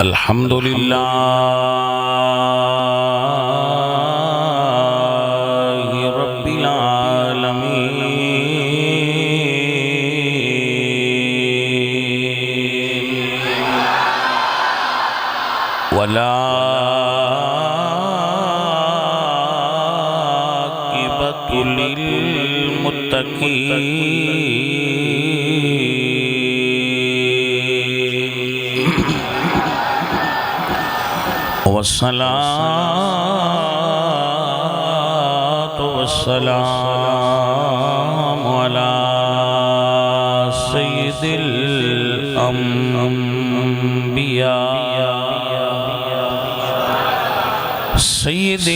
الحمد للہ رب العالمین والعاقبۃ للمتقین والصلاة والسلام على سيد الأنبياء سيد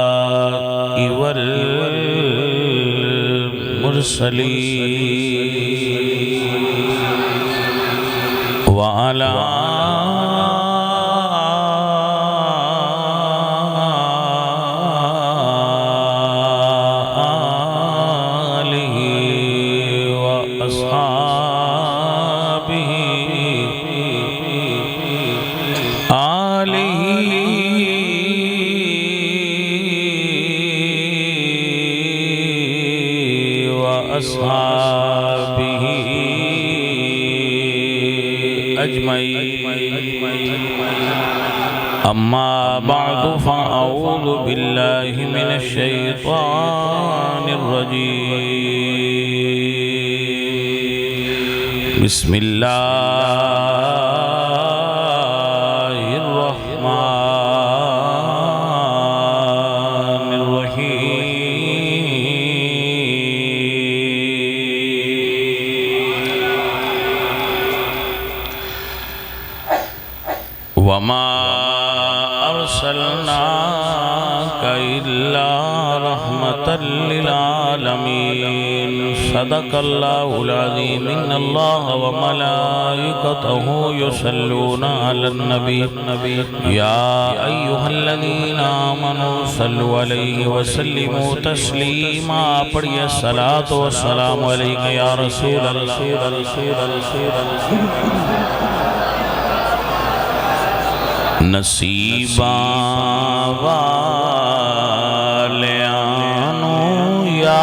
الأنبياء والمرسلين وعلى آله وأصحابه وأصحابه أجمعين أما بعد فأعوذ بالله من الشيطان الرجيم بسم الله الرحمن الرحيم وما أرسلناك إلا رحمة للعالمين صدق الله العظيم إن الله وملائكته يصلون على النبي يا أيها الذين آمنوا صلوا عليه وسلموا تسليما پڑھیے الصلاة والسلام عليك يا رسول الله نصیباں والیانو یار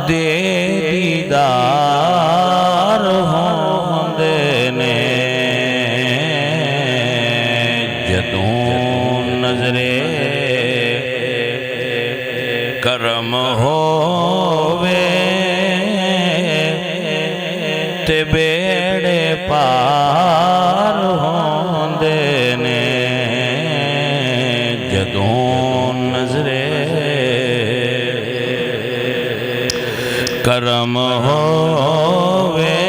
دے دیدار ہوندے نے جدوں نظرے کرم ہووے تے بیڑے پار ہوندے نے جدوں نظرے کرم ہووے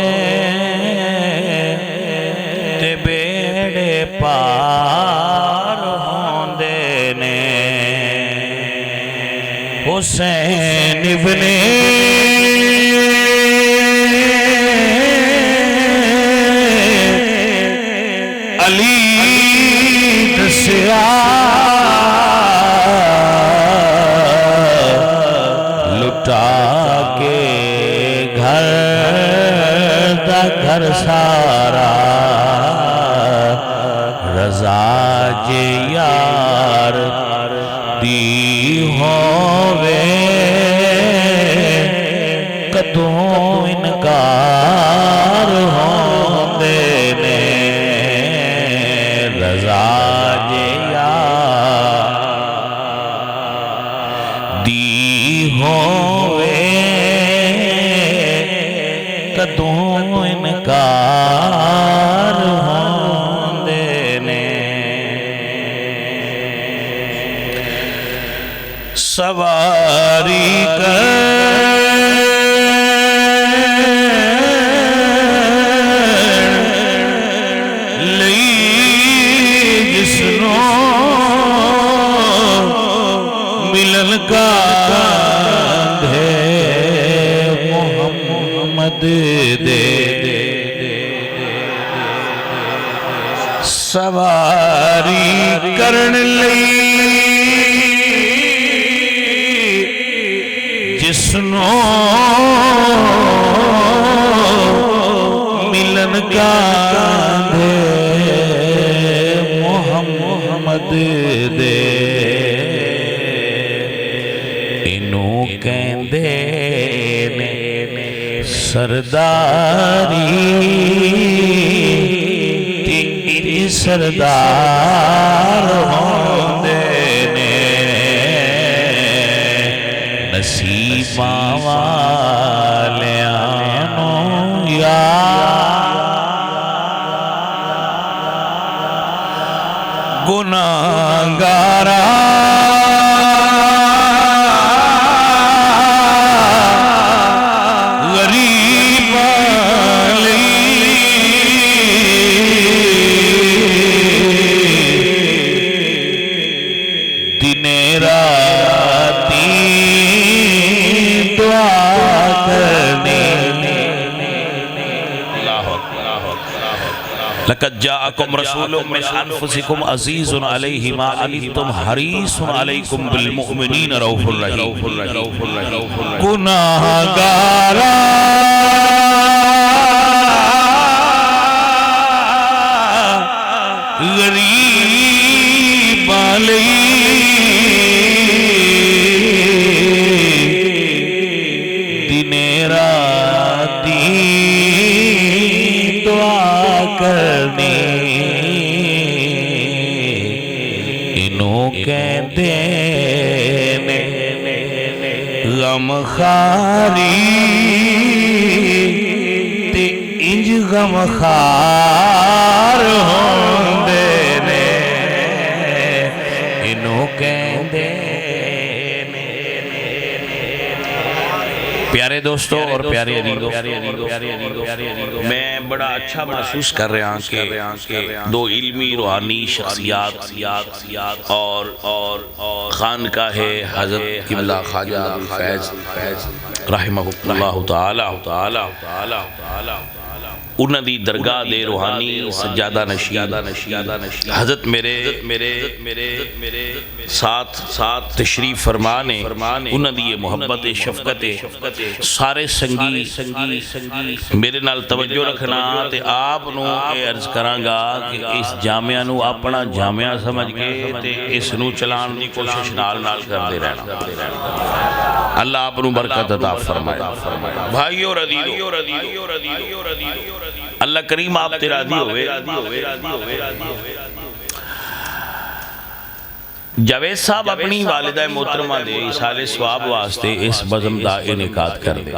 تے بیڑے پار ہوندے نے حسین ابن علی دسیا لٹا کے گھر دا گھر سارا رضا جے یار دی ہووے کدوں انکار ہوندے نے رضا جے یار دی ہووے کدوں انکار ہوندے نے سواری کر ملن کا کاندھے محمد دے سواری کرن لئی دے انہوں کہندے نے سرداری تیری سردار ہوندے نے نصیباں والیاں نوں یا گناہگارا لقد جاءكم رسول من انفسكم عزيز عليه ما عنتم حريص عليكم بالمؤمنين رؤوف رحيم گناہگارا غریب علی دن راتی کرنے انہوں کہتے نے غم خاری تے انج غم خار ہوندے نے انہوں کہتے پیارے دوستو اور پیارے عزیزو میں بڑا اچھا محسوس کر رہا ہوں کہ دو علمی روحانی شخصیات اور خانقاہ حضرت قبلہ خواجہ ابوالفیض رحمہ اللہ تعالی انہاں دی درگاہ دے روحانی سجادہ نشین حضرت میرے ساتھ تشریف فرمانے انہاں دی یہ محبت شفقت سارے سنگی میرے نال توجہ رکھنا تے آپ نو اے عرض کرانگا کہ اس جامعہ نو اپنا جامعہ سمجھ کے تے اس نو چلان دی کوشش نال کر دے رہنا اللہ آپ نو برکت عطا فرمائے بھائیو رضیدو اللہ کریم آپ تے راضی ہوئے جاوید صاحب اپنی والدہ محترمہ دے اصال ثواب واسطے اس بزم دا انعقاد کر دے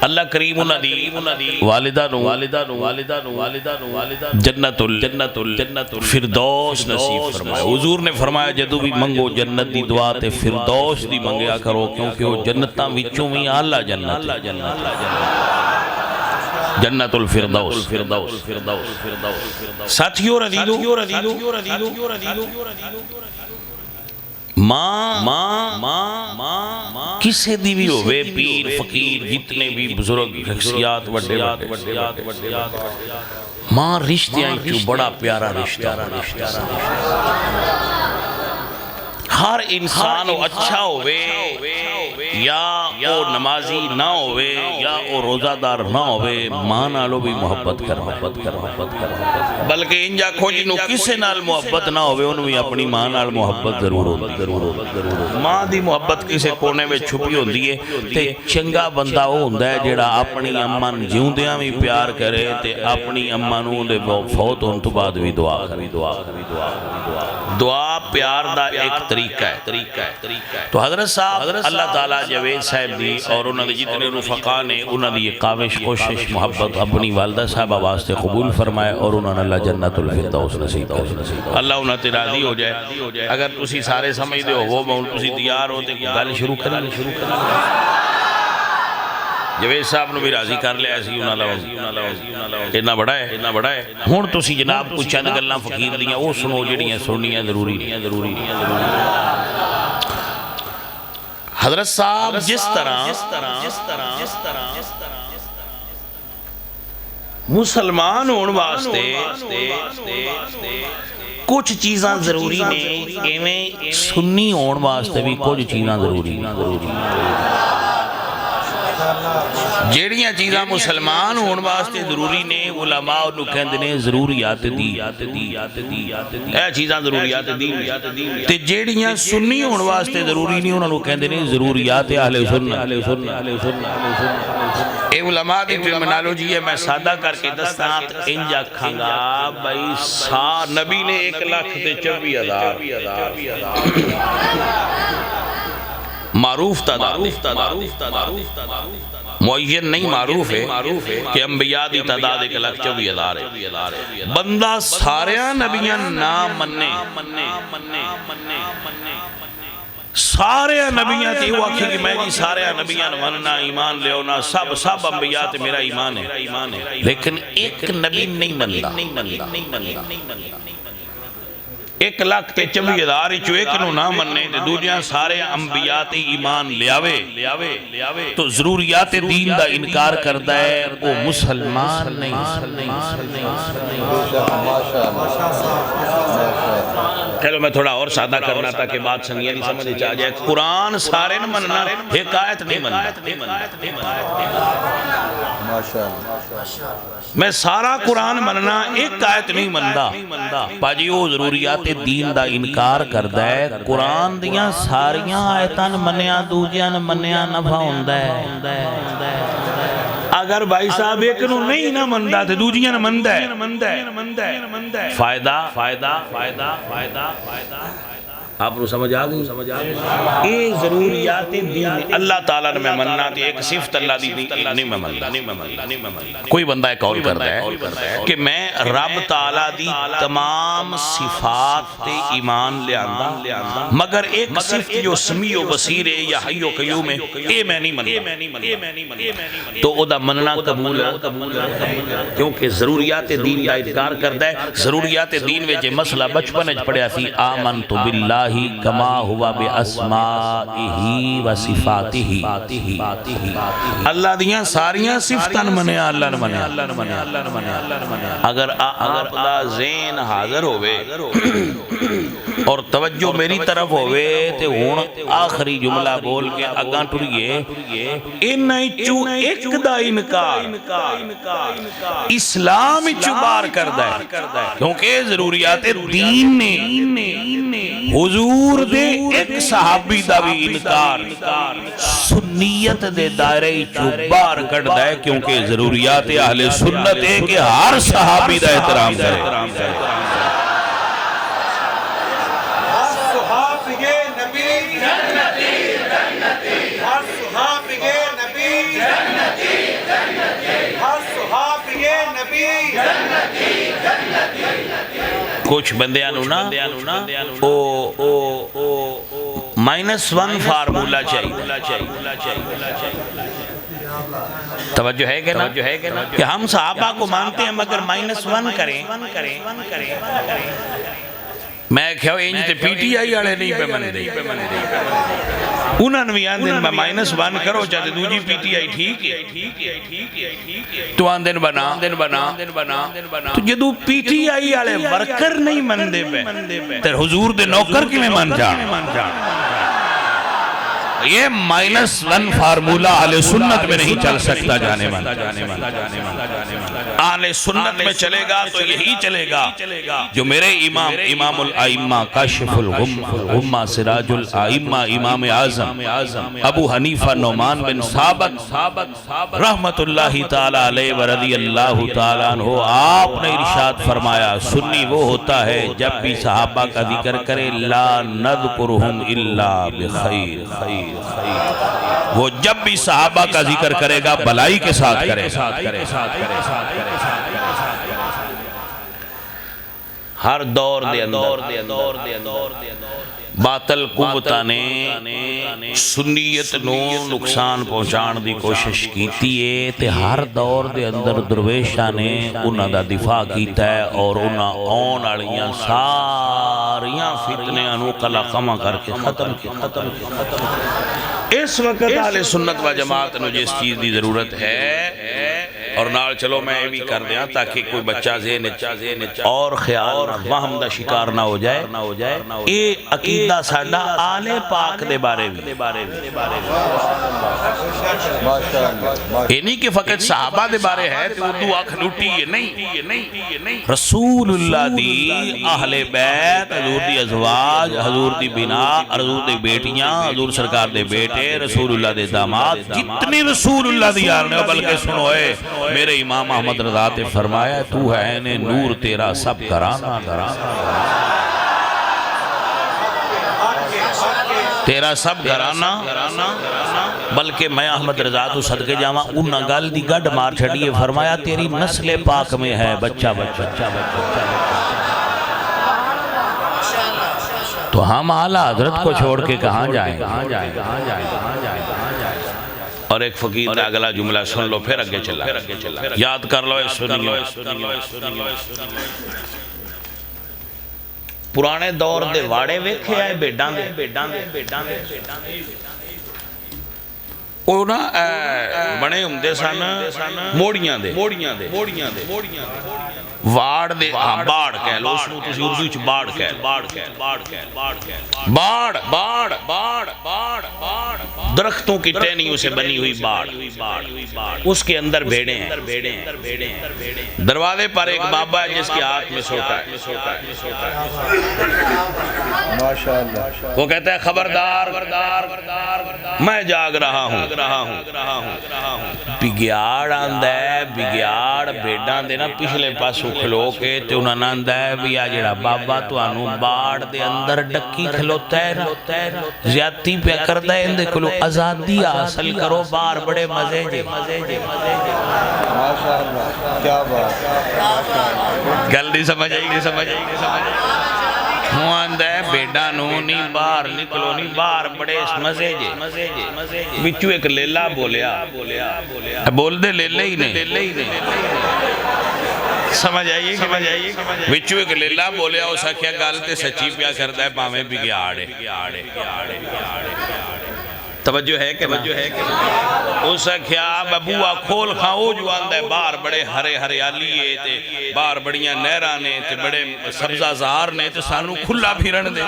اللہ کریم انہاں دی والدہ نو جنت الفردوس نصیب فرمائے حضور نے فرمایا جدو بھی منگو جنت دی دعا تے فردوس دی منگیا کرو کیونکہ وہ جنتاں وچوں بھی اعلیٰ جنت جنت الفردوس ساتھیو رضیدو ماں کسے دی بھی ہوئے پیر فقیر جتنے بھی بزرگ شخصیات وڈے ماں رشتیاں کیوں بڑا پیارا رشتہ ہر انسان اچھا ہوئے یا وہ نمازی نہ ہوئے یا وہ روزہ دار نہ ہوئے ماں نالو بھی محبت کر بلکہ انجا کھوجی نو کسے نال محبت نہ ہوئے انہوں بھی اپنی ماں نال محبت ضرور ہوتی ماں دی محبت کسے کونے میں چھپی ہوتی ہے تے چنگا بندہ ہو ہوندہ ہے جیڑا اپنی اماں جیوں دیاں بھی پیار کرے تے اپنی اماں نو دے فوت ہون تو بعد بھی دعا دعا پیار دا ایک طریقہ ہے تو حضرت صاحب اللہ تعالیٰ جاوید صاحب دی اور انہوں نے جتنے رفقا نے انہوں نے یہ کاوش کوشش محبت اپنی والدہ صاحبہ واسطے قبول فرمائے اور انہوں نے اللہ جنت الفردوس نصیب اللہ انہوں نے راضی ہو جائے اگر تسی سارے سمجھ دے ہو وہ تسی تیار ہوتے گل شروع کریں جاوید صاحب نو بھی راضی کر لیا ایسی انہوں اتنا بڑا ہے ہون تسی جناب کچھ چند گلاں فقیر دیاں وہ سنو جڑیاں سننیاں ضروری حضرت صاحب جس طرح مسلمان ہون واسطے کچھ چیزاں ضروری نے ایویں سنی ہون واسطے بھی کچھ چیزاں ضروری جیڑیاں چیزاں مسلمان ہون واسطے ضروری نے علماء انہوں کہندے نے ضروریات دی اے چیزاں ضروریات دی تے جیڑیاں سنی ہون واسطے ضروری نہیں انہوں کہندے نے ضروریات اہل سنت اے علماء دی ٹرمینالوجی ہے میں سادہ کر کے دستات انجا کھانگا بھائی نبی نے 1,24,000 معروف تعداد معین نہیں معروف ہے کہ انبیاء دی تعداد 1,24,000 ہے بندہ ساریاں نبیاں نہ مننے سارے نبیاں تے وہ آکھے کہ میں جی سارے نبیاں مننا ایمان لے ہونا سب انبیاء تے میرا ایمان ہے لیکن ایک نبی نہیں مننا 1,24,000 چو ایک نو نہ مننے تے دوجیاں سارے انبیاء تے ایمان لیاوے تو ضروریات دین دا انکار کردہ ہے وہ مسلمان نہیں چلو میں تھوڑا اور سادہ کرنا تھا کہ بات سنگیا نہیں سمجھے چاہ جائے قرآن سارے نہ مننا ایک آیت نہیں مننا میں سارا قرآن مننا ایک آیت نہیں مندا پاجی وہ ضروریات دین دا انکار کردہ ہے قرآن دیاں ساریاں آیتان منیا دوجیاں منیا نفع ہوندہ ہے اگر بھائی صاحب ایک نو نہیں نہ مندہ تھے دوجیاں نہ مندہ ہے فائدہ آپ نے سمجھ آگئی اے ضروریات دین اللہ تعالیٰ نے میں مننا تھی ایک صفت اللہ دی نہیں میں مننا کوئی بندہ ایک قول کرتا ہے کہ میں رب تعالیٰ دی تمام صفات تے ایمان لے آندہ مگر ایک صفت جو سمیع و بصیر ہے یا حی و قیوم ہے اے میں نہیں مننا تو او دا مننا قبول ہے کیونکہ ضروریات دین دا انکار کرتا ہے ضروریات دین میں جو مسئلہ بچپن پڑھیا سی آمنت باللہ کما ہوا بے اسمائہی و صفاتہی اللہ دیاں ساریاں صفتاں منیا اللہ نے منیا اگر آپ دا ذہن حاضر ہوئے اور توجہ میری طرف ہوئے تے ہون آخری جملہ بول کے اگاں ٹریے انہی چو ایک دا انکار اسلام چو بار کردہ ہے کیونکہ ضروریات دین نے حضور دے ایک صحابی دا بھی انکار سنیت دے دائرے چو بار کردہ ہے کیونکہ ضروریات اہل سنت ہے کہ ہر صحابی دا احترام کرے کچھ بندیانو نا -1 فارمولہ چاہیے توجہ ہے کہ نا کہ ہم صحابہ کو مانتے ہیں مگر -1 کریں میں کہو انج تے پی ٹی آئی آلے نہیں پہ من دے انہاں نویان دن میں -1 کرو چاہتے دوجی پی ٹی آئی ٹھیک ہے تو آن دن بنا تو جدو پی ٹی آئی آلے ورکر نہیں من دے پہ تر حضور دے نوکر کی میں من جا یہ -1 فارمولہ اہل سنت میں نہیں چل سکتا جانے من اہل سنت میں چلے گا تو یہی چلے گا جو میرے امام الائمہ کاشف الغمہ سراج الائمہ امام اعظم ابو حنیفہ نعمان بن ثابت رحمت اللہ تعالیٰ علیہ ورضی اللہ تعالیٰ عنہ آپ نے ارشاد فرمایا سنی وہ ہوتا ہے جب بھی صحابہ کا ذکر کرے لا نذکرہم الا بخیر وہ جب بھی صحابہ کا ذکر کرے گا بلائی کے ساتھ کرے ہر دور دے اندر باطل قوتہ نے سنیت نو نقصان پہنچان دی کوشش کیتی ہے تے ہر دور دے اندر درویشہ نے انہاں دا دفاع کیتا ہے اور انہاں آن آڑیاں ساریاں فتنے انو قلقمہ کر کے ختم اس وقت اہل سنت و جماعت نو جس چیز دی ضرورت ہے اور نال چلو میں بھی کر دیا تاکہ کوئی بچہ ذہن اور خیال وہم دا شکار نہ ہو جائے اے عقیدہ ساڈا آل پاک دے بارے بھی یہ نہیں کہ فقط صحابہ دے بارے ہے تو اردو آنکھ لوٹی یہ نہیں رسول اللہ دی اہل بیت حضور دی ازواج حضور دی بنا حضور دی بیٹیاں حضور سرکار دے بیٹے رسول اللہ دے داماد جتنی رسول اللہ دی یار نے بلکہ سنوئے میرے امام احمد رضا تے فرمایا تو ہے نور تیرا سب کرانا تیرا سب گھرانا بلکہ میں احمد رضا تو صدقے جاواں انہاں گل دی گڈ مار چھڑیے فرمایا تیری نسل پاک میں ہے بچہ تو ہم اعلی حضرت کو چھوڑ کے کہاں جائیں اور ایک فقیر دا اگلا جملہ سن لو پھر اگے چلا یاد کر لو سنیو پرانے دور دے واڑے ویکھے آئے بیڈاں دے وہ نا بڑے عمدے سن موڑیاں دے واڑ دے باڑ کہہ لو اس نو تسی اردو وچ باڑ درختوں کی ٹہنیوں سے بنی ہوئی باڑ اس کے اندر بھیڑیں ہیں دروازے پر ایک بابا ہے جس کے ہاتھ میں سوٹا ہے وہ کہتا ہے خبردار میں جاگ رہا ہوں بگیاڑ آندہ ہے بگیاڑ بیڈاں دے نا پچھلے پاسو کھلو کے تے انہاں ناندہ ہے بھی آجڑا بابا تو آنو باڑ دے اندر ڈکی کھلوتا ہے زیادتی پہ کردہ ہے اندے کھلو آزادی حاصل کرو بار بڑے مزے جے کیا بات گل نہیں سمجھ آئی ہوں آندہ ہے بیڈا نو نہیں باہر نکلو نہیں باہر بڑے مزے جے بچو ایک لیلہ بولیا بول دے لیلہ ہی نہیں سمجھ آئیے بچو ایک لیلہ بولیا اسا کیا گالتے سچی پیا کردہ ہے پاہمیں بھی گیا آڑے توجہ ہے کہ اسا کیا ببوہ کھول خاؤ جو آندہ ہے باہر بڑے ہرے ہریالیے تے باہر بڑیاں نیرانے تے بڑے سبزہ زہارنے تے سانو کھلا پھرن دے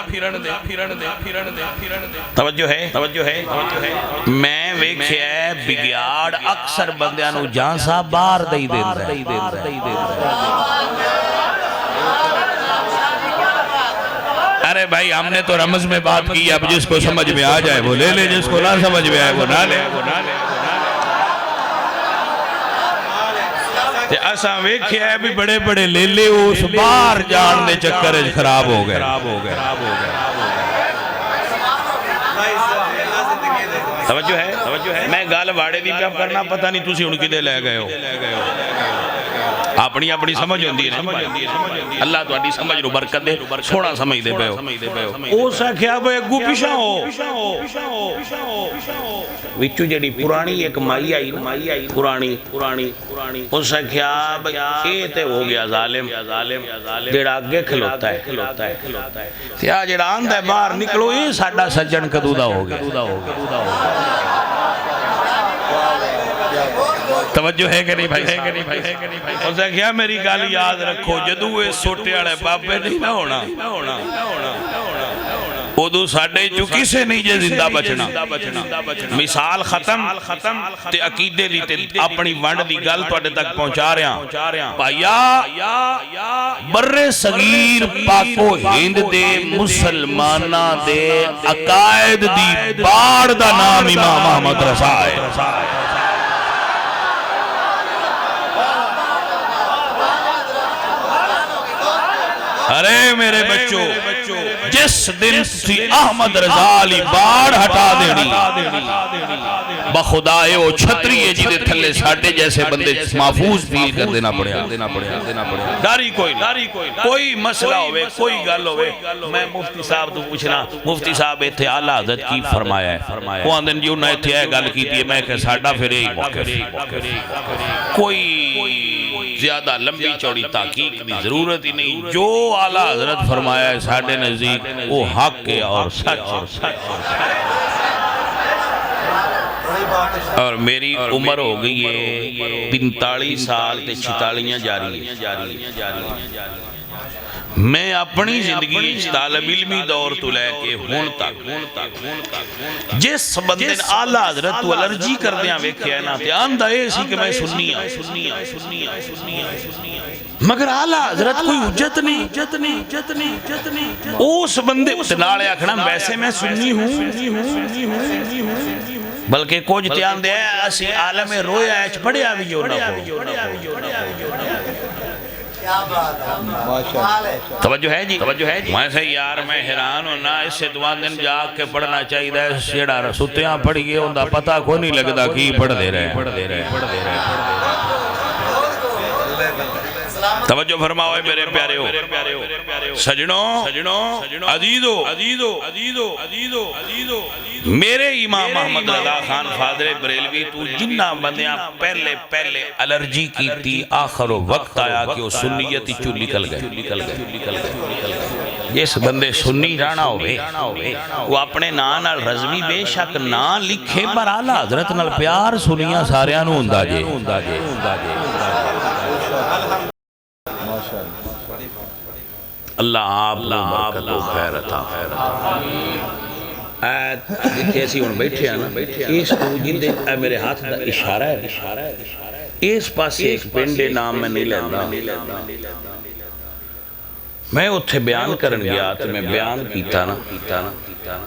توجہ ہے میں ویکھے ہے بگیاڑ اکثر بندیانو جان سا باہر دئی دے ارے بھائی ہم نے تو رمز میں بات کی اب جس کو سمجھ میں آ جائے وہ لے لے جس کو نہ سمجھ میں آئے وہ نہ لے ایسا ویکھے ہے بھی بڑے بڑے لے لے اس بار جان دے چکر خراب ہو گئے توجہ ہے میں گال واڑے دی پہ کرنا پتہ نہیں تُسی ان کی دے لے گئے ہو اپنی سمجھ ہوندی ہے اللہ تو اڈی سمجھ رو برکت دے چھوڑا سمجھ دے پہ ہو او سا کیا بھئی گو پیشا ہو وچو جڑی پرانی ایک مائی آئی پرانی او سا کیا بھئی اے تے ہو گیا ظالم جڑا آگے کھلوتا ہے تیا جڑا آندہ ہے باہر نکلو اے ساڑھا سجن کدودہ ہو گیا توجہ ہے کہ نہیں بھائی اور سے کیا میری گالی یاد رکھو جدوے سوٹے آڑے باپے نہیں نہ ہونا ادو ساڑھے جو کسے نہیں جے زندہ بچنا مثال ختم تے عقیدے لی تے اپنی وانڈ دی گل تو اڈے تک پہنچا رہا ہیں پایا بر صغیر پاکو ہند دے مسلمانہ دے عقائد دی باڑ دا نام امام احمد رضا ہے ارے میرے بچوں جس دن سی احمد رضا علی باڑ ہٹا دینی بخدائے او چھتری ہے جی دے تھلے ساٹے جیسے بندے محفوظ فیل کر دینا پڑیا داری کوئی مسئلہ ہوئے کوئی گل ہوئے میں مفتی صاحب تو پوچھنا مفتی صاحب ایتھے اعلیٰ حضرت کی فرمایا ہے وہ اندن جو نہ ایتھے آئے گل کی تھی میں کہ ساڑھا پھر ایک موقف کوئی زیادہ لمبی چوڑی تحقیق دی ضرورت ہی نہیں جو اعلیٰ حضرت فرمایا ہے ساڑھے نزدیک وہ حق ہے اور سچ اور میری عمر ہو گئی ہے 45 سال تے 46 جاری ہے میں اپنی زندگی طالب علمی دور تو لے کے ہون تک جس بندے نے اعلیٰ حضرت تو الرجی کر دیاں ویکھے نا تے آندہ اے سی کہ میں سنی مگر اعلیٰ حضرت کوئی حجت نہیں اس بندے تنالے آکھنا ویسے میں سنی ہوں بلکہ کچھ تیان دے ایسی عالم رویا ایچ بڑے آوی جو نہ ہو توجہ ہے جی میں سے یار میں حیران ہوں نا اس سے دعا دن جاگ کے پڑھنا چاہیے دا سیڑا ستیاں پڑھ گئے ہوں دا پتہ کو نہیں لگتا کی پڑھ دے رہے توجہ فرماؤ میرے پیارے ہو سجنوں عزیزو میرے امام محمد رضا خان فادر بریلوی تو جنہ بندیاں پہلے الرجی کی تھی آخر وقت آیا کہ وہ سنیتی چو نکل گئے جس بندے سنی جانا ہوئے وہ اپنے نان رضوی بے شک نان لکھے پر اعلیٰ حضرت نال پیار سنیاں ساریانو ہندہ جے اللہ آپ برکت و خیر عطا آیت جتھے ایسی ہون بیٹھے ہیں نا اس کو جندے میرے ہاتھ دا اشارہ ہے اس پاس ایک پنڈے نام میں نہیں لیندہ میں اتھے بیان کرن گیا تو میں بیان کیتا نا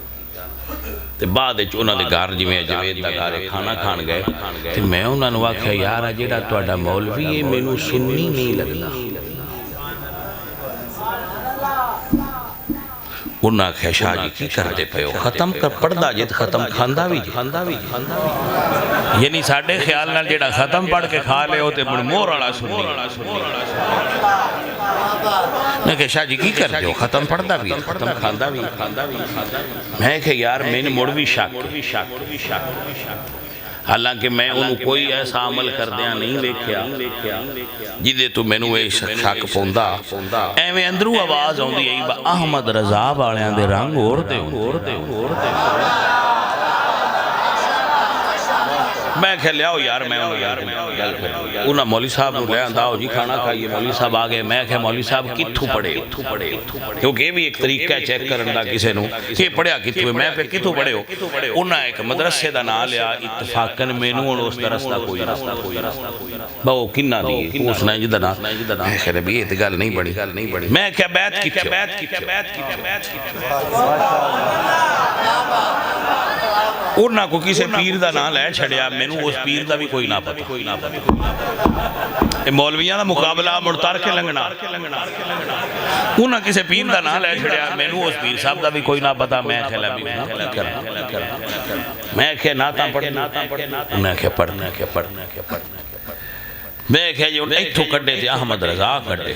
تے بعد انہوں نے گھر جی میں جوید دا گھر کھانا کھان گئے تے میں انہوں نے واقعہ یارا جیڑا توڑا مولوی ہے میں نو سنی نہیں لگنا انہاں کہا شاہ جی کی کر دے پہو ختم کر پڑھدا جت ختم کھاندہ بھی یعنی ساڑھے خیال نال جیڑا ختم پڑھ کے کھا لے ہوتے بڑھ مور آڑا سنی میں کہا شاہ جی کی کر دے ختم پڑھدا بھی ختم کھاندہ بھی میں کہا یار میں نے مڑوی شاک حالانکہ میں انہوں کوئی ایسا عمل کر دیا نہیں دیکھیا جیدے تو میں نے شک پوندہ ایویں اندرو آواز ہوں دی با احمد رضا بالیاں دے رنگ اورتے میں کہہ لیاؤ یار میں انہاں مولی صاحب نے لے انداؤ جی کھانا کھائیے مولی صاحب آگئے میں کہہ مولی صاحب کتھو پڑے کیونکہ یہ بھی ایک طریقہ چیک کرندہ کسے نو کہ پڑھیا کتھو ہے میں پہ کتھو پڑے ہو انہاں ایک مدرسے دا نہ لیا اتفاقاً مینو اور اس درستہ کوئی بہو کنہ دی اس نے جدنا میں کہہ نبی یہ گل نہیں بڑی میں کہہ بیعت کتھو انہاں کو کسے پیر دا نہ لے چھڑیا مینو اس پیر دا بھی کوئی نہ پتا مولویاں دا مقابلہ مڑتار کے لنگنا انہاں کسے پیر دا نہ لے چھڑیا مینو اس پیر صاحب دا بھی کوئی نہ پتا میں کہلا بھی میں کہہ ناتا پڑھنا انہیں کہہ پڑھنا میں کہہ جو ایتھو کڑے تھے احمد رضا کڑے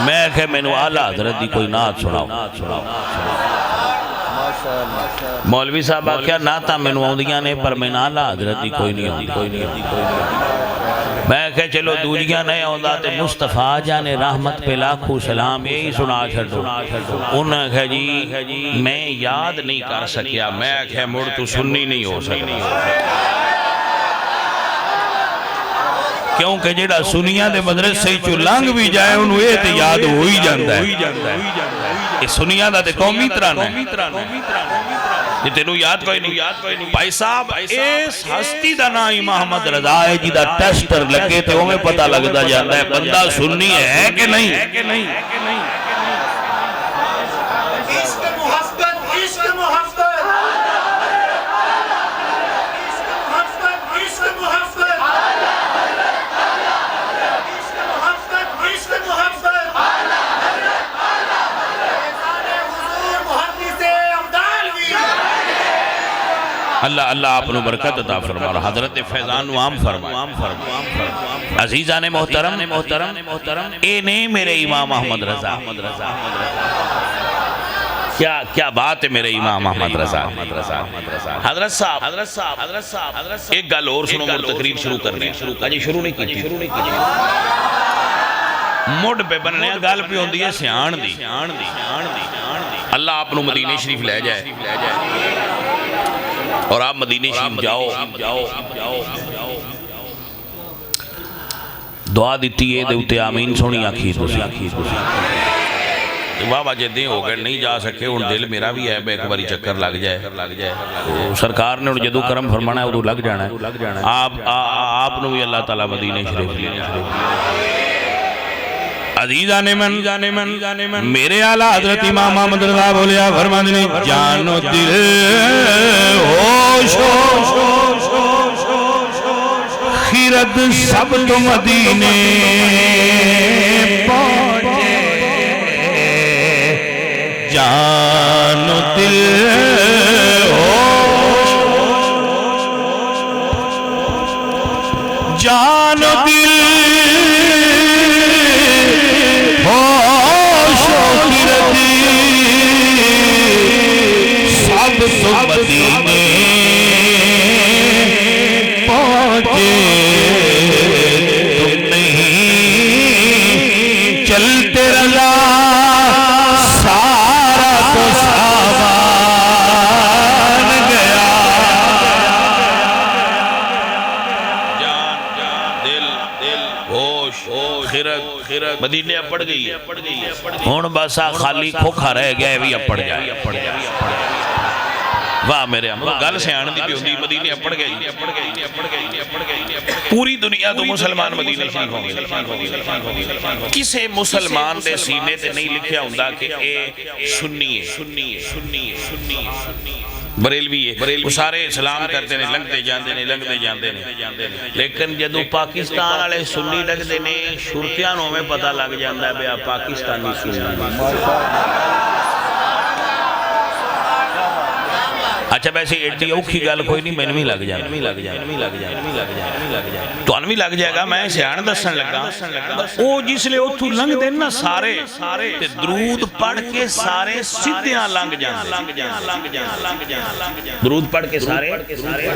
میں کہہ مینو اعلیٰ حضرت دی کوئی نات سناؤ مولوی صاحب کیا ناتا میں نواؤں نے پر میں نالا حضرت دی کوئی نہیں ہوتی میں کہہ چلو دوجیاں نہیں ہوندہ تے مصطفیٰ جانے رحمت پہ لاکھو سلام یہی سنا چھڑو انہوں نے کہا جی میں یاد نہیں کر سکیا میں کہہ مڑ تو سننی نہیں ہو سکتا کیونکہ جیڑا سنیاں دے مدرسے ہی چو لانگ بھی جائے انہوں یہ تے یاد ہوئی جاندہ ہے یہ سنیاں دا تے قومی تران ہے یہ تینوں یاد کوئی نہیں بھائی صاحب اس ہستی دا نام محمد رضا ہے جی دا ٹیسٹر لگے تے وہ میں پتہ لگتا جاندہ ہے بندہ سننی ہے کہ نہیں اللہ آپ نے برکت عطا فرما رہا حضرت فیضان وام فرما عزیزان محترم اے نہیں میرے امام احمد رضا کیا بات ہے میرے امام احمد رضا حضرت صاحب ایک گل اور سنو مر تقریب شروع کرنے شروع نہیں کی مڈ پہ بننے گل پہ ہوندی ہے سیان دی اللہ آپ نے مدینہ شریف لے جائے اور آپ مدینے شریف جاؤ دعا دیتی ہے دے اتے آمین سونی آکھی بابا جدیں ہو گئے نہیں جا سکے ان دل میرا بھی ہے ایک باری چکر لگ جائے سرکار نے جدو کرم فرمانا ہے ادو لگ جانا ہے آپ نو بھی اللہ تعالیٰ مدینے شریف عزیزان من میرے اعلیٰ حضرت امام محمد رضا بولیا فرمان نے جانو دل ہوش خیرت سب تو مدینے پہنچے جانو دل ہوش جانو دل مدینے پہنچے تم نہیں چلتے رضا سارا تو سامان گیا جان دل ہوش خیرت مدینے اپڑ گئی ہون بسا خالی کھوکھا رہ گیا بھی اپڑ جائے واہ میرے ہم گل سے آنے دی بھی ہوندی مدینے اپڑ گئی پوری دنیا تو مسلمان مدینے شریف ہوں گے کسے مسلمان دے سینے تے نہیں لکھیا ہوندہ کہ اے سنی ہے بریلوی ہے وہ سارے اسلام کرتے ہیں لنگتے جاندے نے لیکن جدو پاکستان والے سنی لگتے نے شرطیانوں میں پتہ لگ جاندہ ہے بیا پاکستانی سنی اچھا ویسے ایڈی اوکھی گل کوئی نہیں میں بھی لگ جائے تو انوی لگ جائے گا میں سیان دسن لگا او جس لئے اتھو لنگ دینا سارے درود پڑھ کے سارے سدھیاں لنگ جاندے درود پڑھ کے سارے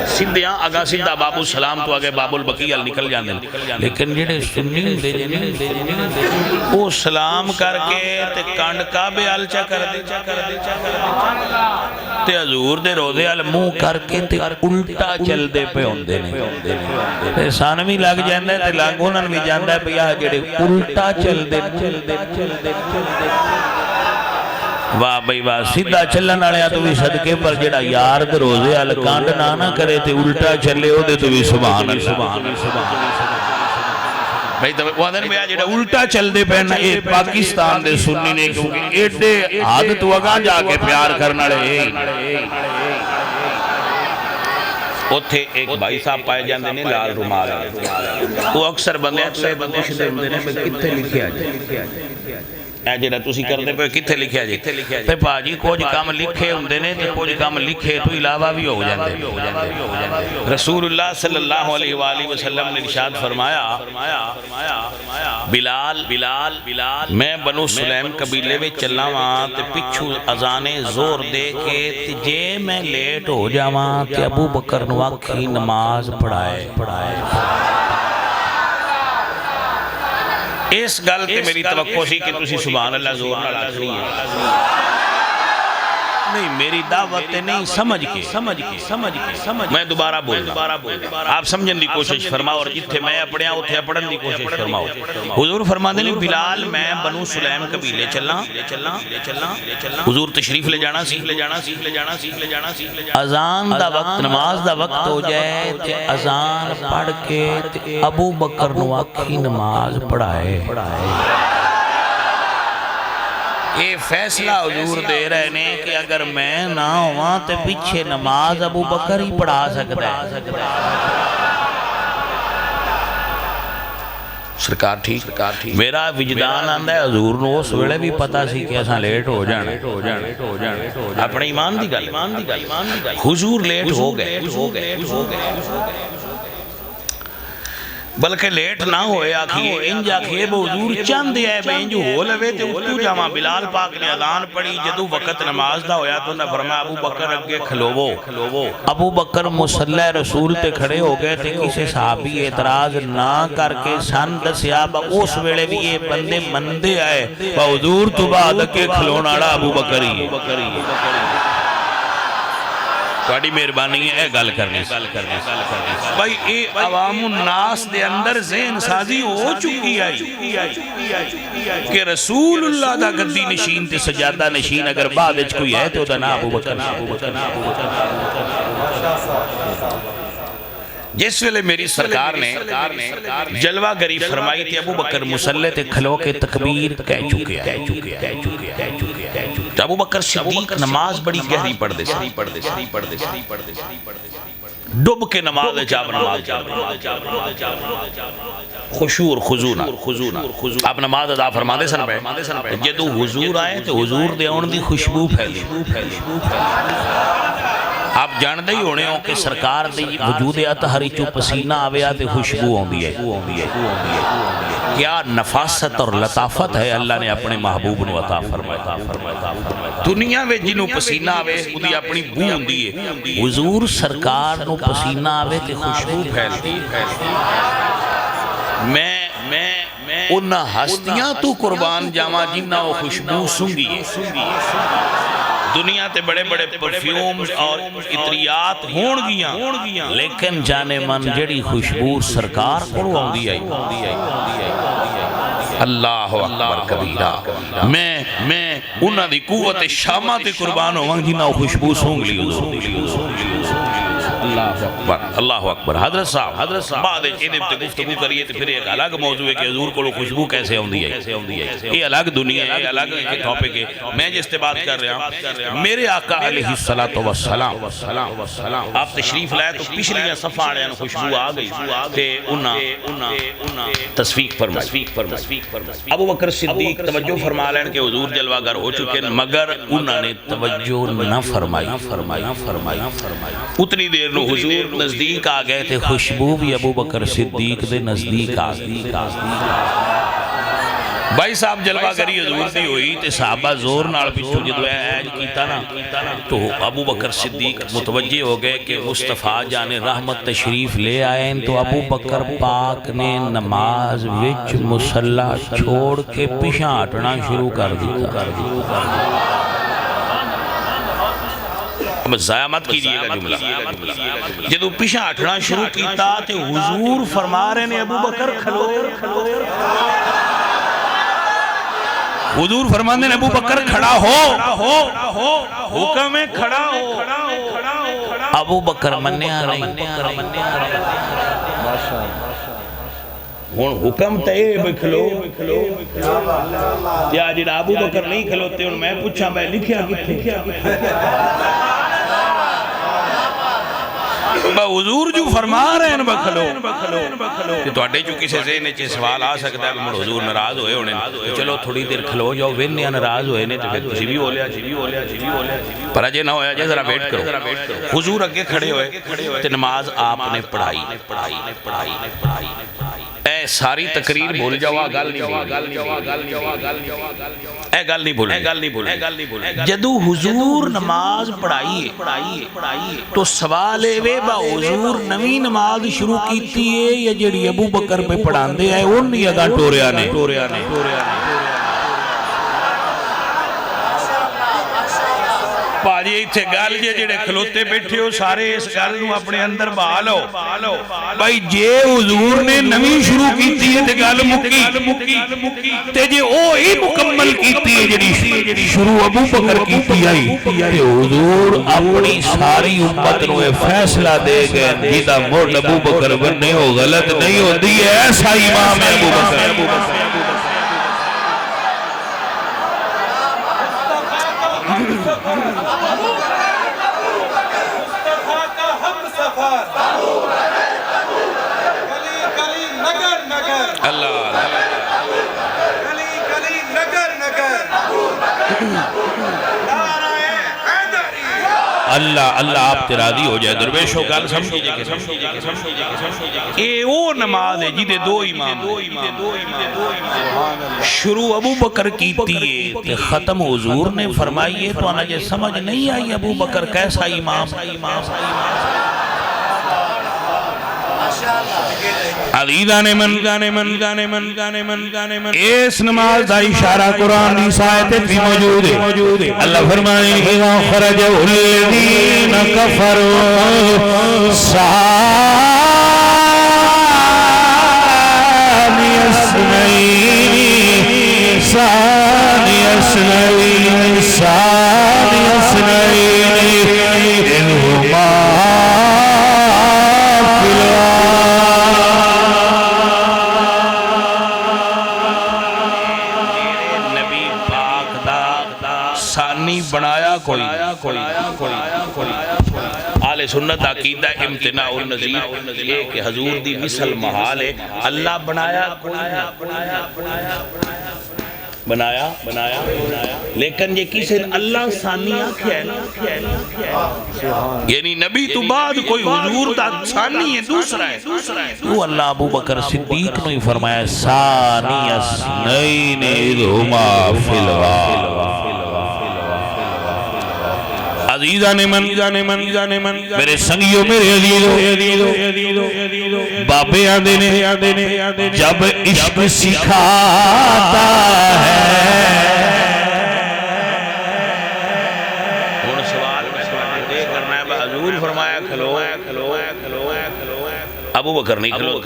سدھیاں اگا سدھا باب السلام تو آگے باب البقیل نکل جاندے لیکن جڑے سنی او سلام کر کے تے کانڈ کعبے آلچا کر دے تے حضور دے روزے علموں کر کے تے الٹا چل دے پہ ہوندے نے سانوی لگ جاندے تے لانگونن بھی جاندے پہ یا جڑے الٹا چل دے واہ بھئی واہ سیدھا چلن آلیا تو بھی صدقے پر جڑا یار دے روزے عل کانڈ نہ کرے تے الٹا چلے ہو دے تو بھی سبحان اللہ بھئی تو وہاں میں آج الٹا چل دے پہنا اے پاکستان دے سنی نے کیونکہ ایڈے عادت وگا جا کے پیار کرنا رہے اتھے ایک بھائی صاحب پائے جاندے نے لال رومال وہ اکثر بندے شدے ہوندے نے کتھے لکھے آجے جڑا تسی کردے پہ کتھے لکھے آجے تے پاجی کچھ کام لکھے ہوندے نے تے کچھ کام لکھے تو علاوہ بھی ہو جاندے رسول اللہ صلی اللہ علیہ وآلہ وسلم نے ارشاد فرمایا بلال میں بنو سلیم قبیلے میں چلنا وہاں تے پچھو اذانے زور دے کے تے جے میں لیٹ ہو جاواں تے ابو بکر نواکھی نماز پڑھائے اس گل تے میری توقع سی کہ تسی سبحان اللہ زور نہ لاکھنی ہے نہیں میری دعوت نہیں سمجھ کے میں دوبارہ بول آپ سمجھن دی کوشش فرماؤ اور جتھے میں اپڑیاں اتھے اپڑن دی کوشش فرماؤ حضور فرما دے بلال میں بنو سلیم قبیلے چلنا حضور تشریف لے جانا اذان دا وقت نماز دا وقت ہو جائے تے اذان پڑھ کے ابو بکر نواکھی نماز پڑھائے یہ فیصلہ حضور دے رہے نے کہ اگر میں نہ ہوا تو پیچھے نماز ابو بکر ہی پڑھا سکتا ہے سرکار ٹھیک میرا وجدان آندہ ہے حضور نو اس ویلے بھی پتا سی کہ ایسا لیٹ ہو جانے اپنے ایمان دی گل حضور لیٹ ہو گئے بلکہ لیٹ نہ ہوئے آکھیے انجا کھیب حضور چند ہے بے انجو ہو لوے تے اتو جاواں بلال پاک نے اذان پڑھی جدو وقت نماز دا ہویا تو نہ فرمایا ابو بکر اگے کھلوو ابو بکر مصلی رسول تے کھڑے ہو گئے تھے کسی صحابی اعتراض نہ کر کے سن دسیا با اس ویلے بھی یہ بندے مندے آئے با حضور تو بعد اگے کھلوناڑا ابو بکری تواڈی مہربانی ہے گل کرنی بھائی اے عوام الناس دے اندر ذہن سازی ہو چکی آئی کہ رسول اللہ دا گدی نشین تے سجادہ نشین اگر بعد وچ کوئی ہے تو دا نام ابو بکر جس ویلے میری سرکار نے جلوہ گری فرمائی تھی ابو بکر مسلح تے کھلو کے تکبیر کہہ چکے ابو بکر صدیق نماز بڑی گہری پڑھ دے ڈب کے نماز جاب نماز خشوع اور خضوع آپ نماز ادا فرما دے سن پہ جدو حضور آئے تو حضور دے آن دی خوشبو پھیلی آپ جان دے ہی ہونے ہوں کہ سرکار دے وجود اطہری چو پسینہ آویا تے خوشبو ہوندی ہے کیا نفاست اور لطافت ہے اللہ نے اپنے محبوب نو عطا فرمایا دنیا میں جنہوں پسینہ آوے انہی اپنی بو ہوندی ہے حضور سرکار نو پسینہ آوے تے خوشبو پھیلتی میں انہا ہستیاں تو قربان جاما جنہا وہ خوشبو سنگی ہے دنیا تے بڑے بڑے پرفیومز اور عطریات ہون گیاں لیکن جانے من جڑی خوشبو سرکار کو آندی آئی اللہ اکبر کبیرہ میں انہا دی قوت شامہ تے قربان ہوئیں جنہا خوشبو سونگ لی اللہ اکبر حضرت صاحب بعد ادب تے گفتگو کریے تے پھر ایک الگ موضوع ہے کہ حضور کو خوشبو کیسے ہوندی ہے یہ الگ دنیا ہے یہ الگ ٹاپک ہے میں جس تے بات کر رہا ہوں میرے آقا علیہ السلام آپ تشریف لائے تو پچھلیاں صفحہ آڑے خوشبو آ گئی تے انہاں تصفیق فرمائی ابو بکر صدیق توجہ فرما لین کہ حضور جلوہ گر ہو چکے مگر انہوں نے توجہ نہ فرمائی اتنی دیر نو حضور نزدیک آ گئے تھے خوشبو بھی ابو بکر صدیق دے نزدیک آ گئی بھائی صاحب جلوہ گری حضور دی ہوئی تے صحابہ زور نال پیچھو جدو ایج کیتا نا تو ابو بکر صدیق متوجہ ہو گئے کہ مصطفیٰ جان رحمت تشریف لے آئیں تو ابو بکر پاک نے نماز وچ مصلی چھوڑ کے پیچھے ہٹنا شروع کر دیا ضائع مت کیجئے گا جملہ جدو پیچھے ہٹنا شروع کیتا تے حضور فرما رہے نے ابو بکر کھلو حضور فرماندے نے ابو بکر کھڑا ہو حکم ہے کھڑا ہو ابو بکر منیا نہیں حکم تے بھئی کھلو یا جڑا ابو بکر نہیں کھلوتے ان میں پوچھا میں لکھیا کتھے حضور جو فرما رہے ہیں بکھلو کہ تو اڈے جو کسے ذہنے چے سوال آ سکتا ہے کہ مر حضور ناراض ہوئے ہونے چلو تھوڑی دیر کھلو جاؤ وینیا ناراض ہوئے نے تو پھر جی بھی ہو لیا پر اجے نہ ہویا جائے ذرا ویٹ کرو حضور اگے کھڑے ہوئے تو نماز آپ نے پڑھائی اے ساری تقریر بھول جاؤ گل نہیں بھولے جدو حضور نماز پڑھائی تو سوال ہے با حضور نوی نماز شروع کیتی ہے یا جڑی ابو بکر پہ پڑھان دے آئے ان نہیں اگا ٹوریا نے پاجی تھے گال جے جڑے کھلوتے بیٹھے ہو سارے اس گال نو اپنے اندر بحالو بھائی جے حضور نے نوی شروع کیتی ہے تے گال مکی تے جے او ہی مکمل کیتی ہے جڑی شروع ابو بکر کیتی آئی تے حضور اپنی ساری امت نو فیصلہ دے گئے جیدہ مرد ابو بکر بننے ہو غلط نہیں ہو دی ایسا امام ہے ابو بکر اللہ آپ تے راضی ہو جائے درویشوں گل سمجھیے اے وہ نماز ہے جیدے دو امام شروع ابو بکر کیتی ہے تے ختم حضور نے فرمائی ہے تو انہیں سمجھ نہیں آئی ابو بکر کیسا امام عزیزان من اس نماز دا اشارہ قرآن کی آیت بھی موجود ہے اللہ فرمائے اذا خرج الذین کفروا ثانی اثنین انہما بنایا کوئی آل سنت عقیدہ امتناع النظیر یہ کہ حضور دی مثل محال ہے اللہ بنایا بنایا لیکن یہ کسی اللہ ثانی آکھیا ہے یعنی نبی تو بعد کوئی حضور دا ثانی ہے دوسرا ہے تو اللہ ابو بکر صدیق نے فرمایا ثانی اثنین اذ ہما فی الغار عزیزان من میرے سنگیوں میرے عزیزوں بابے آدھے نے جب عشق سکھاتا ہے ان سوال میں دے کرنا ہے حضور فرمایا کھلو ابو بکر نہیں کھلو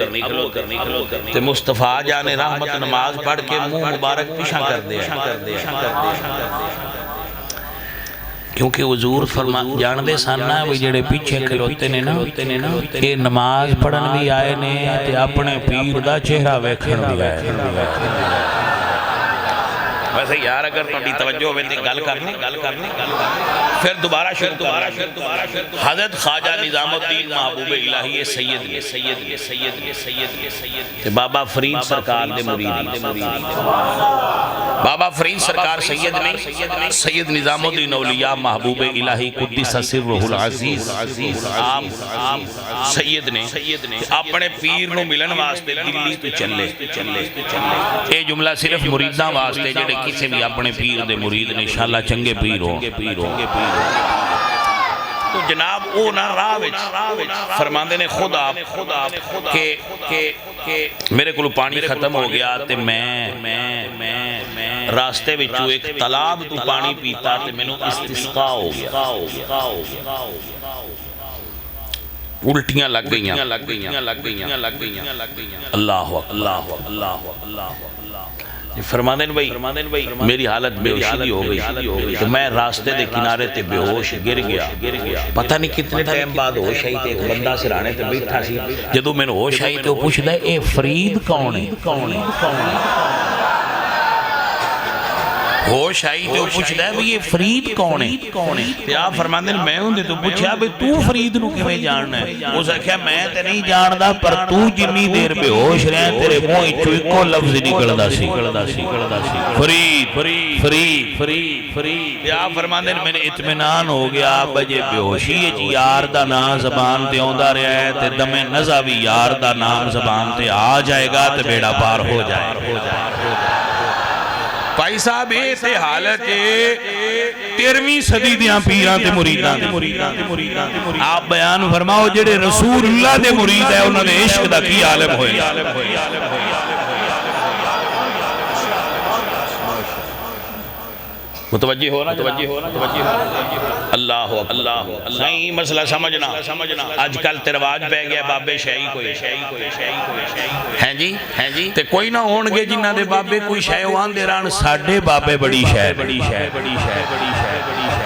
تے مصطفیٰ جان رحمت نماز پڑھ کے منہ مبارک پیشاں کر دے کیونکہ حضور فرما جان دے ساننا ہے وہ جڑے پیچھے کھلوتے نے نا کہ نماز پڑھن بھی آئے نے تے اپنے پیر دا چہرہ ویکھن بھی آئے ویسے یار اگر تھوڑی توجہ ہوئے تھی گل کرنے پھر دوبارہ شروع حضرت خواجہ نظام الدین محبوب الہی سید بابا فرید سرکار دے مرید بابا فرید سرکار سید نہیں سید نظام الدین اولیاء محبوب الہی قدس سرہ العزیز آپ سید نے اپنے پیر نو ملن واسطے دلی تو چلے اے جملہ صرف مریداں واسطے جڑے کسی بھی اپنے پیر دے مرید نے انشاءاللہ چنگے پیر ہوں تو جناب او نا راوچ فرماندے نے خود آپ کہ میرے کو پانی ختم ہو گیا تے میں راستے وچوں ایک تالاب تو پانی پیتا تے میں نو استسقاء ہو گیا الٹیاں لگ گئیاں اللہ فرماندے نے بھائی میری حالت بے ہوشی ہو گئی تو میں راستے دے کنارے تے بے ہوش گر گیا پتہ نہیں کتنے ٹائم بعد ہوش آئی تے ایک بندہ سرانے تے بیٹھا سی جدو میں نے ہوش آئی تے وہ پوچھتا ہے اے فرید کون ہے ہوش آئی تے وہ پوچھتا ہے یہ فرید کون ہے تے آپ فرماندے میں ہوں دے تو پوچھا بھئی تو فرید نو کیویں جاننا ہے وہ سکھیا میں تے نہیں جاندا پر تو جنی دیر بے ہوش رہے تیرے منہ وچوں اکو لفظ نکلدا سی فرید تے آپ فرماندے میں نے اطمینان ہو گیا بجے بے ہوشی جی یار دا نام زبان تے اوندا رہا ہے تے دم نزا بھی یار دا نام زبان تے آ جائے گا تے بیڑا پار ہو جائے بھائی صاحب ایسے حالت 13ویں صدی دیاں پیران تے مریدان آپ بیان فرماؤ جڑے رسول اللہ دے مرید ہے انہوں نے عشق دا کی عالم ہوئے متوجہ ہونا اللہ نہیں مسئلہ سمجھنا آج کل ترواج بہ گیا بابے شاہی کوئی ہیں جی تے کوئی نہ ہونگے جنہ دے بابے کوئی شاہ وان دے ران ساڑھے بابے بڑی شاہ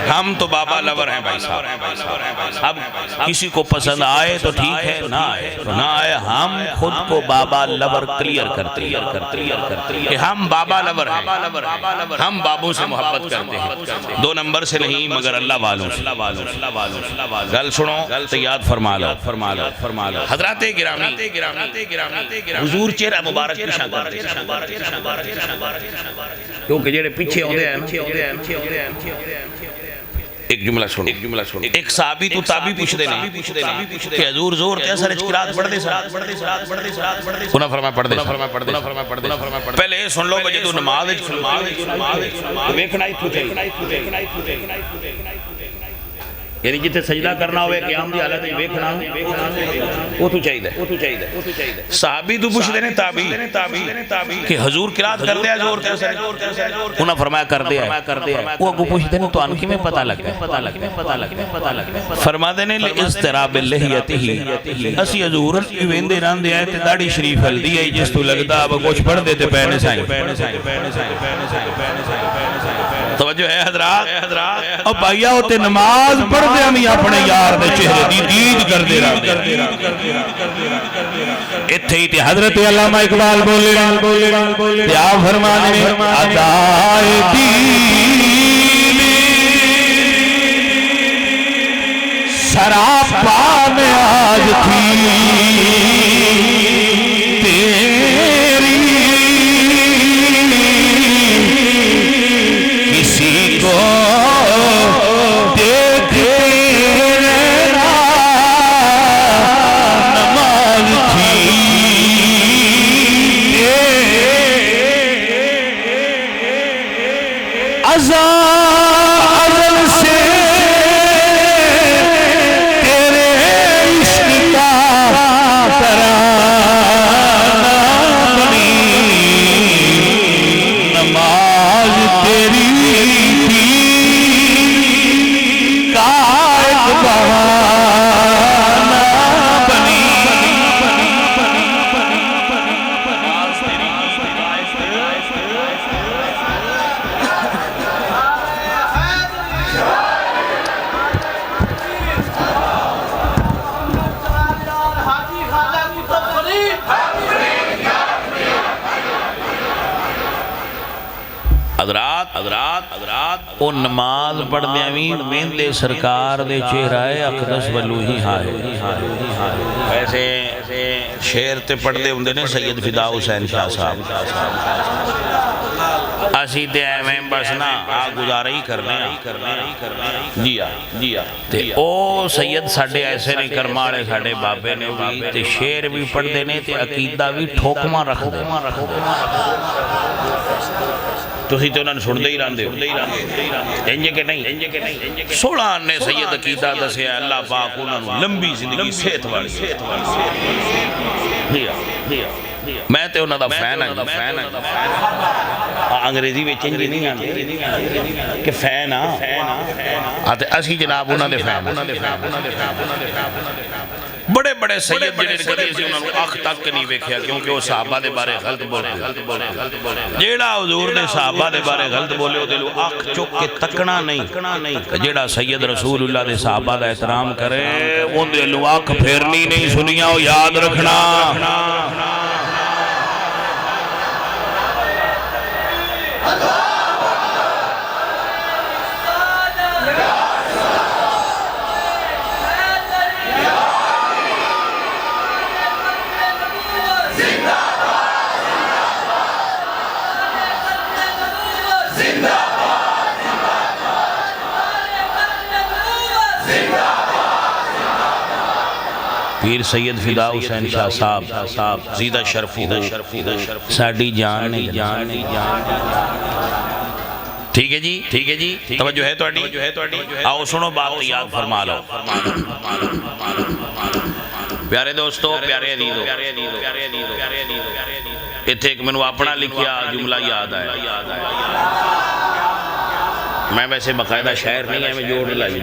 ہم تو بابا لور ہیں بھائی صاحب اب کسی کو پسند آئے تو ٹھیک ہے نہ آئے ہم خود کو بابا لور کلیئر کرتے کہ ہم بابا لور ہیں ہم بابوں سے محبت کرتے ہیں 2 نمبر سے نہیں مگر اللہ والوں سے گل سنو تو یاد فرما لو حضرات گرامی حضور چہرہ مبارک پیشاں کرتے کیونکہ جڑے پیچھے ہوندے ہیں ایک جملہ سنو ایک صحابی تو تابی پوچھ دینا کہ حضور زور تے اثر اچکرات پڑھ دے انہاں فرمایا پڑھ دے پہلے سن لو بجے تو نماز ویکھنا ہی تھو چاہیے یعنی جتنے سجدہ کرنا ہوئے قیام دی حالت ویکھنا وہ تو چاہیے صحابی تو پوچھتے ہیں تابعی کہ حضور قرات کر دیا زور کیسے انہاں فرمایا کر دیا وہ اگو پوچھتے ہیں تو ان کی میں پتہ لگا فرماتے ہیں لاضطراب لحیتہ اسی حضور ویندے راندے آئے تے داڑھی شریف ہلدی ہے جس تو لگدا اب کچھ پڑھ دیتے پہنے سائیں توجہ ہے حضرات اور بھائیا ہوتے نماز پڑھ دے ہمیں اپنے یار دے چہرے دی دید کر دے رہا اتھے ہی تے حضرت علامہ اقبال بولے تے آپ فرمانے ادائے دین سراپا میں آج تھی تیری کسی کو دیکھے رہنا نماز تھی ازل سے تیرے عشق کا ترانہ بنی نماز تیری تھی کا ایک بہانہ بنی حضرات او نماز پڑھ دیاں ویندے سرکار دے چہرہ اقدس ولو ہی ہائے ایسے شعر تے پڑھ دے ہوندے نے سید فدا حسین شاہ صاحب اسی تے ایویں بس نا آ گزارا ہی کرنے جی تے او سید ساڈے ایسے نہیں کرماڑے ساڈے بابے نے بھی تے شعر بھی پڑھ دے نے تے عقیدہ بھی ٹھوکما رکھ دے تسی تو انہوں سن دے ہی راندے ہو انجے کے نہیں سوڑا نے سید عقیدہ دسے اللہ پاک انہوں لمبی زندگی صحت والی میں تے انہوں دا فین ہے انگریزی میں چنجی نہیں آنے کہ فین آتے اسی جناب انہوں دے فین بڑے بڑے سید جنہیں کدی اسی انہوں نے آنکھ تک نہیں ویکھیا کیونکہ وہ صحابہ دے بارے غلط بولے جیڑا حضور نے صحابہ دے بارے غلط بولے وہ دلو آنکھ چک کے تکنا نہیں جیڑا سید رسول اللہ دے صحابہ دا احترام کرے وہ دلو آنکھ پھیرنی نہیں سنیا وہ یاد رکھنا پیر سید فدا حسین شاہ صاحب زیدہ شرف ہو ساڑی جان ٹھیک ہے جی توجہ ہے توڑی آؤ سنو بات یاد فرما لو پیارے دوستو پیارے عزیزو اتھے ایک منو اپنا لکھیا جملہ یاد آیا میں ویسے باقاعدہ شاعر نہیں ہے میں جوڑ لائی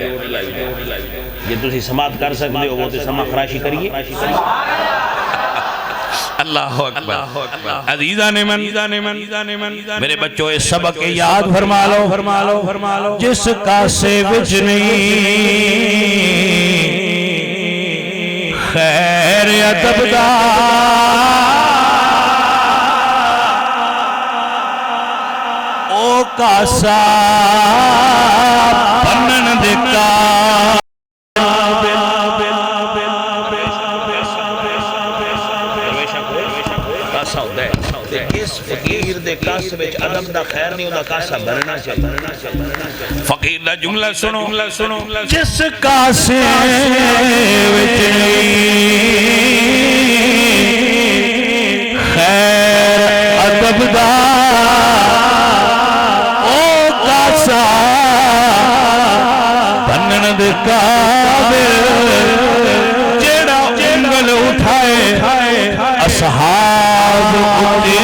یہ تسی سماعت کر سکتے ہو وہ تو سما خراشی کریے اللہ اکبر عزیزان من میرے بچوں اس سبق کے یاد فرما لو جس کاسے وچ نہیں خیر ادب دا او کاسا بنن دے کا فقیر دے کاس وچ ادب دا خیر نہیں ہوتا کاسا بننا چاہیے فقیر دا جملہ سنو جس کاسے وچ خیر ادب دا او کاسا بنن دے کابر جیڑا انگل اٹھائے اصحاب اٹھے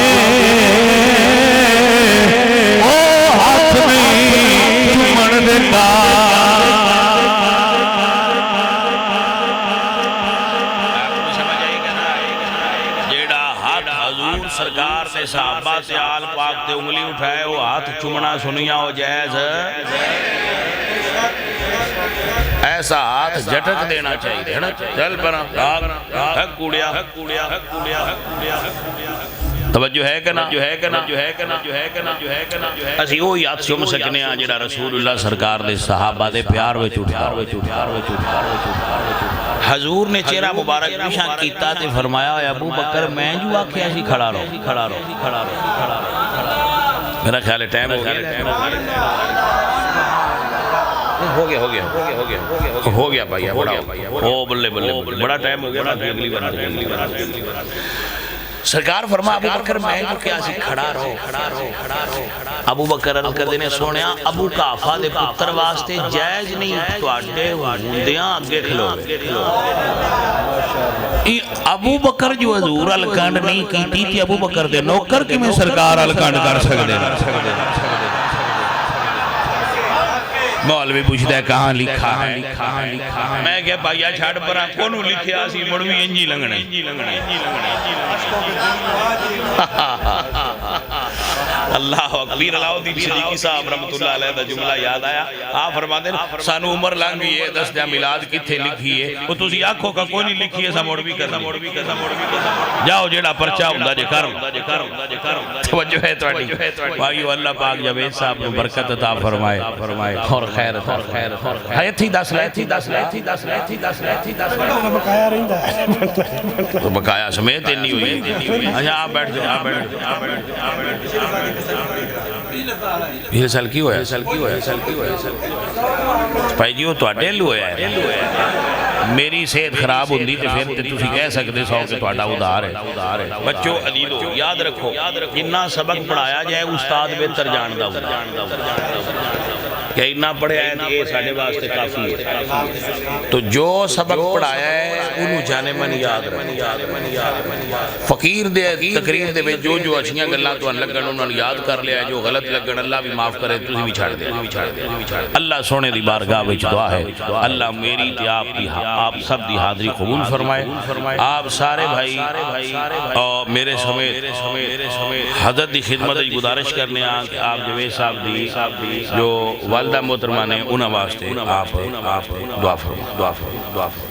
او ہاتھ میں چمن دیتا سرکار سے صحابہ سے آل پاک تے انگلی اٹھائے وہ ہاتھ چمنا سنیا ہو جائز ایسا ہاتھ جھٹک دینا چاہیے چل پنا حق کوڑیا توجہ ہے کہ نا اسی وہی ہاتھ چم سکنے ہیں جڑا رسول اللہ سرکار دے صحابہ دے پیار وچ اٹھا حضور نے چہرہ مبارک پیشاں کیتا تے فرمایا اے ابو بکر میں جو آکھیا سی کھڑا رہو میرا خیال ہے ٹائم ہو گیا بھائی او بلے بڑا ٹائم ہو گیا اگلی بار سرکار فرما ابو بکر میں جو کیا سی کھڑا رہو ابو بکر عرض کر دینے سونیا ابو کافا دے پتر واسطے جائز نہیں تواڈے ہوندیاں اگے کھلو ابو بکر جو حضور الکنڈ نہیں کیتی تھی ابو بکر دے نوکر کی میں سرکار الکنڈ کر سکتے مولوی پوچھتا ہے کہاں لکھا ہے میں کہا بھائیا چھاڑ پرا کونو لکھے آسی مڑوی انجی لنگنے اللہ اکبر علاؤدین صدیقی صاحب رحمت اللہ علیہ دا جملہ یاد آیا آپ فرماتے ہیں سانو عمر لانگی ہے دس جا ملاد کتھے لکھی ہے وہ تُسی آنکھوں کا کونی لکھی ہے سا موڑوی کر جاؤ جیڑا پرچا ہوں جے کروں توجہ ہے تواڈی بھائیو اللہ پاک جاوید صاحب کو برکت عطا فرمائے اور خیر ہے تھی دس لے تو بقایا سمیت نہیں ہوئی اچھا آپ بیٹھ جاؤ یہ سال کی ہویا بھائی جی وہ تو اڈیل ہویا ہے میری صحت خراب ہوندی تے پھر تے تسی کہہ سکتے سو کہ تہاڈا ادھار ہے بچوں عزیزو یاد رکھو جتنا سبق پڑھایا جائے استاد بہتر جاندا ہوتا کہ اتنا پڑھے آئے یہ ساڑھے واسطے کافی ہے تو جو سبق پڑھایا ہے انہوں جانے من یاد فقیر دے تقریر دے جو اچھیاں گلہ تو لگن انہوں نے یاد کر لیا جو غلط لگن اللہ بھی معاف کرے تو بھی چھاڑ دے اللہ سونے دی بارگاہ وچ دعا ہے اللہ میری تے آپ سب دی حاضری قبول فرمائے آپ سارے بھائی اور میرے سمیت حضرت دی خدمت گزارش کرنے آپ جوید صاحب دی جو والدہ محترمہ نے انہاں واسطے آپ دعا فرمائے